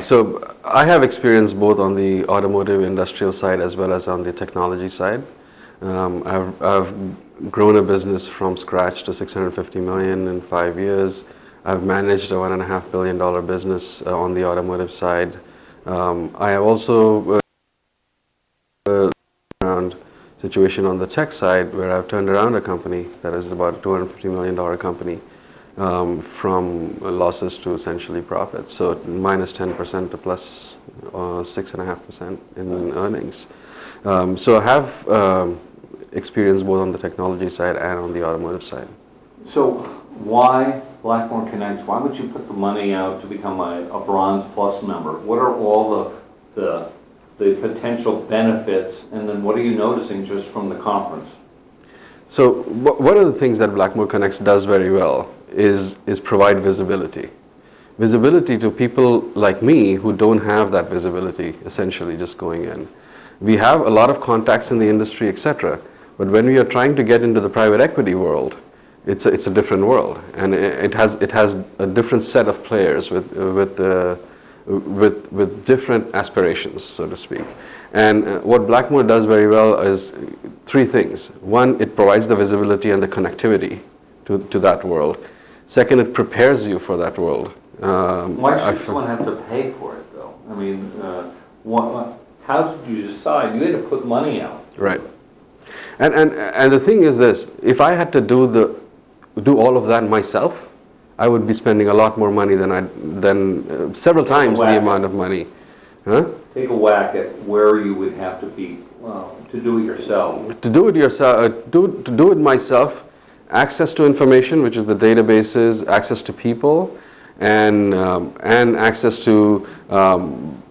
So I have experience both on the automotive industrial side as well as on the technology side. I've grown a business from scratch to 650 million in 5 years. I've managed a $1.5 billion business on the automotive side. I have also around situation on the tech side where I've turned around a company that is about a $250 million company from losses to essentially profits. So minus 10% to plus 6.5% in earnings. So I have experience both on the technology side and on the automotive side. So why Blackmore Connects? Why would you put the money out to become a Bronze Plus member? What are all the potential benefits, and then what are you noticing just from the conference? So one of the things that Blackmore Connects does very well is provide visibility. Visibility to people like me who don't have that visibility, essentially just going in. We have a lot of contacts in the industry, etc. But when we are trying to get into the private equity world, it's a different world, and it has a different set of players with different aspirations, so to speak. And what Blackmore does very well is three things. One, it provides the visibility and the connectivity to that world. Second, it prepares you for that world. Why should someone have to pay for it, though? I mean, how did you decide? You had to put money out. Right. And the thing is this: if I had to do all of that myself, I would be spending a lot more money than several times the amount of money. Huh? Take a whack at where you would have to be to do it yourself. To do it myself, access to information, which is the databases, access to people, and access to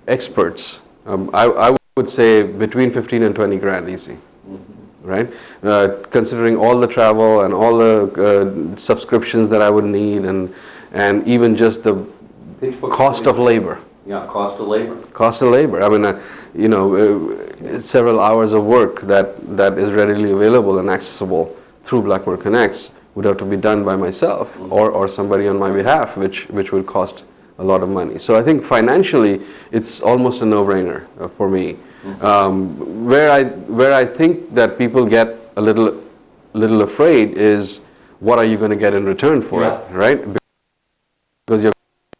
experts. I would say between 15 and 20 grand easy. Right? Considering all the travel and all the subscriptions that I would need, and even just the cost of labor. Yeah, cost of labor. Cost of labor. I mean, several hours of work that is readily available and accessible through Blackmore Connects would have to be done by myself or somebody on my behalf, which would cost a lot of money. So I think financially, it's almost a no-brainer for me. Where I think that people get a little afraid is, what are you going to get in return for it, right? Because you're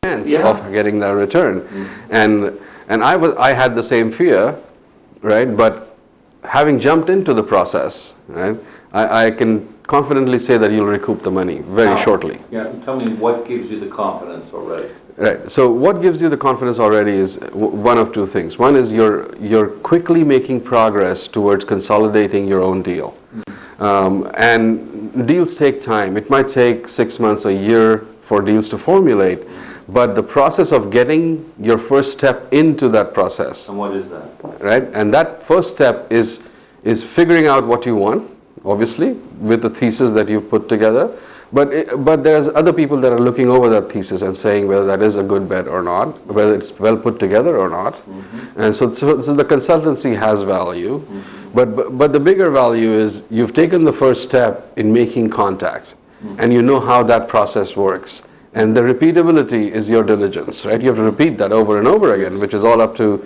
chance of getting that return, and I had the same fear, right? But having jumped into the process, right, I can confidently say that you'll recoup the money very shortly. Yeah, tell me what gives you the confidence already. Right. So what gives you the confidence already is one of two things. One is you're quickly making progress towards consolidating your own deal. And deals take time. It might take 6 months, a year for deals to formulate, but the process of getting your first step into that process. And what is that? Right? And that first step is figuring out what you want, obviously, with the thesis that you've put together. But there's other people that are looking over that thesis and saying whether that is a good bet or not, whether it's well put together or not. And so the consultancy has value. But the bigger value is you've taken the first step in making contact, and you know how that process works. And the repeatability is your diligence, right? You have to repeat that over and over again, which is all up to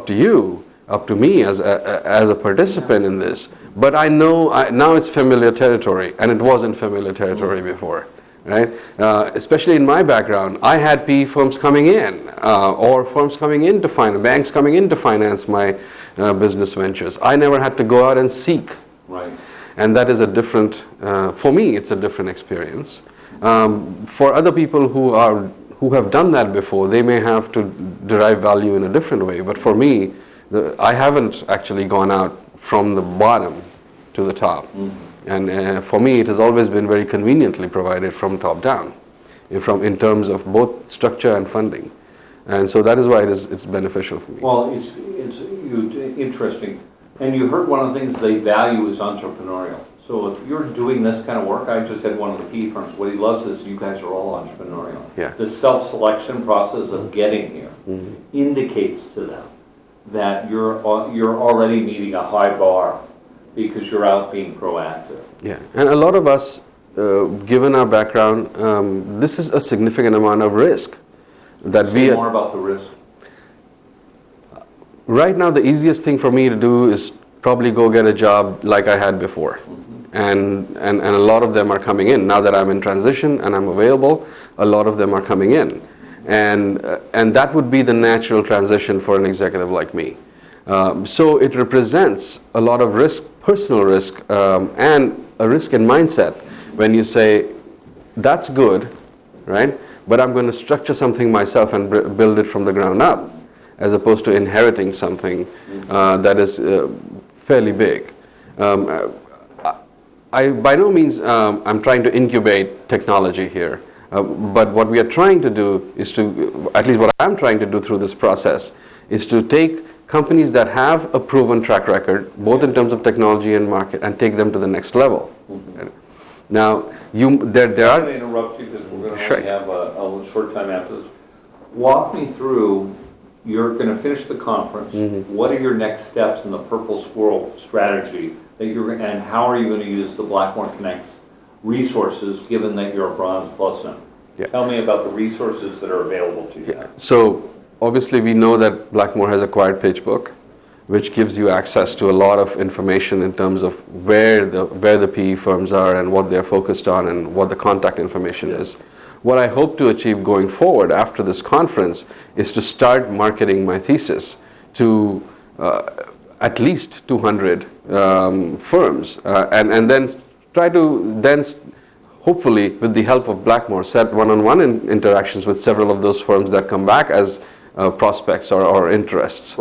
you, up to me as a participant in this. But I know now it's familiar territory, and it wasn't familiar territory before, right? Especially in my background, I had PE firms coming in, or firms coming in to banks coming in to finance my business ventures. I never had to go out and seek. Right. And that is a different, for me, it's a different experience. For other people who have done that before, they may have to derive value in a different way. But for me, I haven't actually gone out from the bottom to the top. And for me, it has always been very conveniently provided from top down, in terms of both structure and funding. And so that is why it's beneficial for me. Well, it's interesting. And you heard one of the things they value is entrepreneurial. So if you're doing this kind of work, I just had one of the PE firms. What he loves is you guys are all entrepreneurial. Yeah. The self-selection process of getting here indicates to them that you're already meeting a high bar because you're out being proactive. Yeah, and a lot of us, given our background, this is a significant amount of risk. that Say more about the risk. Right now, the easiest thing for me to do is probably go get a job like I had before. And a lot of them are coming in. Now that I'm in transition and I'm available, a lot of them are coming in. And that would be the natural transition for an executive like me. So it represents a lot of risk, personal risk, and a risk in mindset when you say, that's good, right? But I'm going to structure something myself and build it from the ground up, as opposed to inheriting something that is fairly big. I by no means I'm trying to incubate technology here, but what we are trying to do is to, at least what I'm trying to do through this process, is to take companies that have a proven track record, both in terms of technology and market, and take them to the next level. Now, there I'm are... going to interrupt you because we're going to Sure. only have a short time after this. Walk me through, you're going to finish the conference. What are your next steps in the Purple Squirrel strategy that and how are you going to use the Blackmore Connect's resources, given that you're a Bronze Plus member? Yeah. Tell me about the resources that are available to you. So obviously we know that Blackmore has acquired PitchBook, which gives you access to a lot of information in terms of where the PE firms are and what they're focused on and what the contact information is. What I hope to achieve going forward after this conference is to start marketing my thesis to at least 200 firms, and then try to hopefully, with the help of Blackmore, set one-on-one interactions with several of those firms that come back as prospects or interests.